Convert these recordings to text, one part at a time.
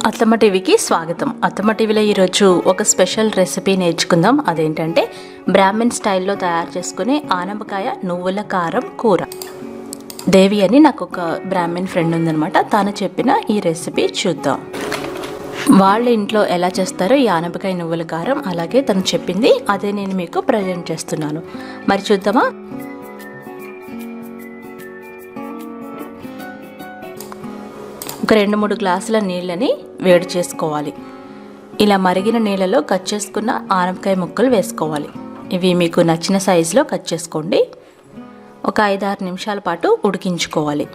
అత్తమ్మ టీవీకి స్వాగతం. అత్తమ్మ టీవీలో ఈరోజు ఒక స్పెషల్ రెసిపీ నేర్చుకుందాం. అదేంటంటే బ్రాహ్మణ్ స్టైల్లో తయారు చేసుకునే ఆనపకాయ నువ్వుల కారం కూర. దేవి అని నాకు ఒక బ్రాహ్మణ్ ఫ్రెండ్ ఉందనమాట, తను చెప్పిన ఈ రెసిపీ చూద్దాం. వాళ్ళ ఇంట్లో ఎలా చేస్తారో ఈ ఆనపకాయ నువ్వుల కారం, అలాగే తను చెప్పింది అదే నేను మీకు ప్రజెంట్ చేస్తున్నాను. మరి చూద్దామా? ఒక 2-3 గ్లాసుల నీళ్ళని వేడి చేసుకోవాలి. ఇలా మరిగిన నీళ్ళలో కట్ చేసుకున్న ఆనపకాయ ముక్కలు వేసుకోవాలి. ఇవి మీకు నచ్చిన సైజులో కట్ చేసుకోండి. ఒక 5-6 నిమిషాల పాటు ఉడికించుకోవాలి.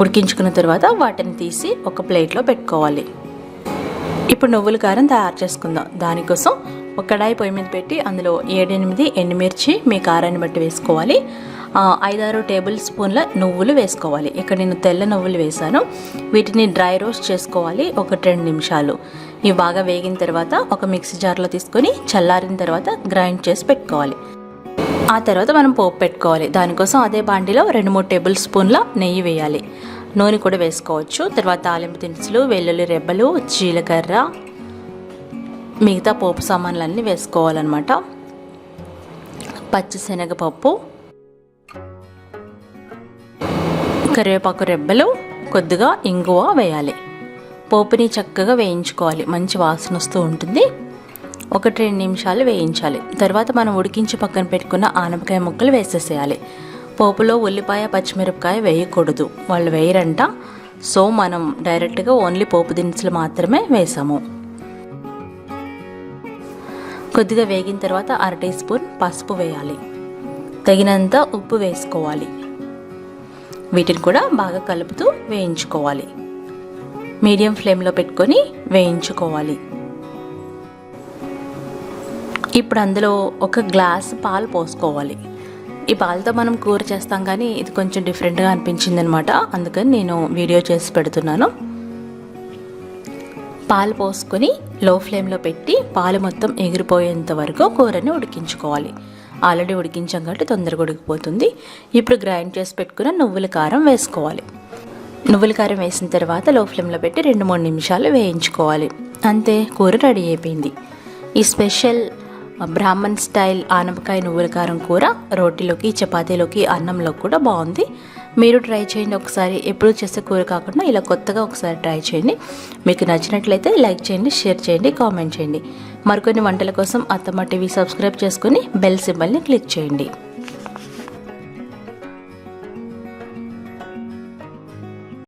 ఉడికించుకున్న తర్వాత వాటిని తీసి ఒక ప్లేట్లో పెట్టుకోవాలి. ఇప్పుడు నువ్వుల కారం తయారు చేసుకుందాం. దానికోసం ఒక కడాయి పొయ్యి మీద పెట్టి అందులో 7-8 ఎండుమిర్చి మీ కారాన్ని బట్టి వేసుకోవాలి. 5-6 టేబుల్ స్పూన్ల నువ్వులు వేసుకోవాలి. ఇక్కడ నేను తెల్ల నువ్వులు వేసాను. వీటిని డ్రై రోస్ట్ చేసుకోవాలి 1-2 నిమిషాలు. ఇవి బాగా వేగిన తర్వాత ఒక మిక్సీ జార్లో తీసుకొని చల్లారిన తర్వాత గ్రైండ్ చేసి పెట్టుకోవాలి. ఆ తర్వాత మనం పోపు పెట్టుకోవాలి. దానికోసం అదే బాండిలో 2-3 టేబుల్ స్పూన్ల నెయ్యి వేయాలి. నూనె కూడా వేసుకోవచ్చు. తర్వాత తాలింపు దినుసులు, వెల్లుల్లి రెబ్బలు, జీలకర్ర, మిగతా పోపు సామాన్లన్నీ వేసుకోవాలన్నమాట. పచ్చిశనగపప్పు, కరివేపాకు రెబ్బలు, కొద్దిగా ఇంగువ వేయాలి. పోపుని చక్కగా వేయించుకోవాలి. మంచి వాసన వస్తూ ఉంటుంది. 1-2 నిమిషాలు వేయించాలి. తర్వాత మనం ఉడికించి పక్కన పెట్టుకున్న ఆనపకాయ ముక్కలు వేసేసేయాలి. పోపులో ఉల్లిపాయ, పచ్చిమిరపకాయ వేయకూడదు, వాళ్ళు వేయరంట. సో మనం డైరెక్ట్గా ఓన్లీ పోపు దినుసులు మాత్రమే వేసాము. కొద్దిగా వేగిన తర్వాత 1/2 టీ స్పూన్ పసుపు వేయాలి. తగినంత ఉప్పు వేసుకోవాలి. వీటిని కూడా బాగా కలుపుతూ వేయించుకోవాలి. మీడియం ఫ్లేమ్లో పెట్టుకొని వేయించుకోవాలి. ఇప్పుడు అందులో 1 గ్లాసు పాలు పోసుకోవాలి. ఈ పాలతో మనం కూర చేస్తాం, కానీ ఇది కొంచెం డిఫరెంట్గా అనిపించింది అనమాట, అందుకని నేను వీడియో చేసి పెడుతున్నాను. పాలు పోసుకొని లో ఫ్లేమ్లో పెట్టి పాలు మొత్తం ఎగిరిపోయేంత వరకు కూరని ఉడికించుకోవాలి. ఆల్రెడీ ఉడికించాం కాబట్టి తొందరగా ఉడికిపోతుంది. ఇప్పుడు గ్రైండ్ చేసి పెట్టుకున్న నువ్వుల కారం వేసుకోవాలి. నువ్వుల కారం వేసిన తర్వాత లో ఫ్లేమ్లో పెట్టి 2-3 నిమిషాలు వేయించుకోవాలి. అంతే, కూర రెడీ అయిపోయింది. ఈ స్పెషల్ బ్రాహ్మణ్ స్టైల్ ఆనపకాయ నువ్వుల కారం కూర రోటీలోకి, చపాతీలోకి, అన్నంలో కూడా బాగుంది. మీరు ట్రై చేయండి ఒకసారి. ఎప్పుడు చేసే కూర కాకుండా ఇలా కొత్తగా ఒకసారి ట్రై చేయండి. మీకు నచ్చినట్లయితే లైక్ చేయండి, షేర్ చేయండి, కామెంట్ చేయండి. మరికొన్ని వంటల కోసం అత్తమ్మ టీవీ సబ్స్క్రైబ్ చేసుకుని బెల్ సింబల్ని క్లిక్ చేయండి.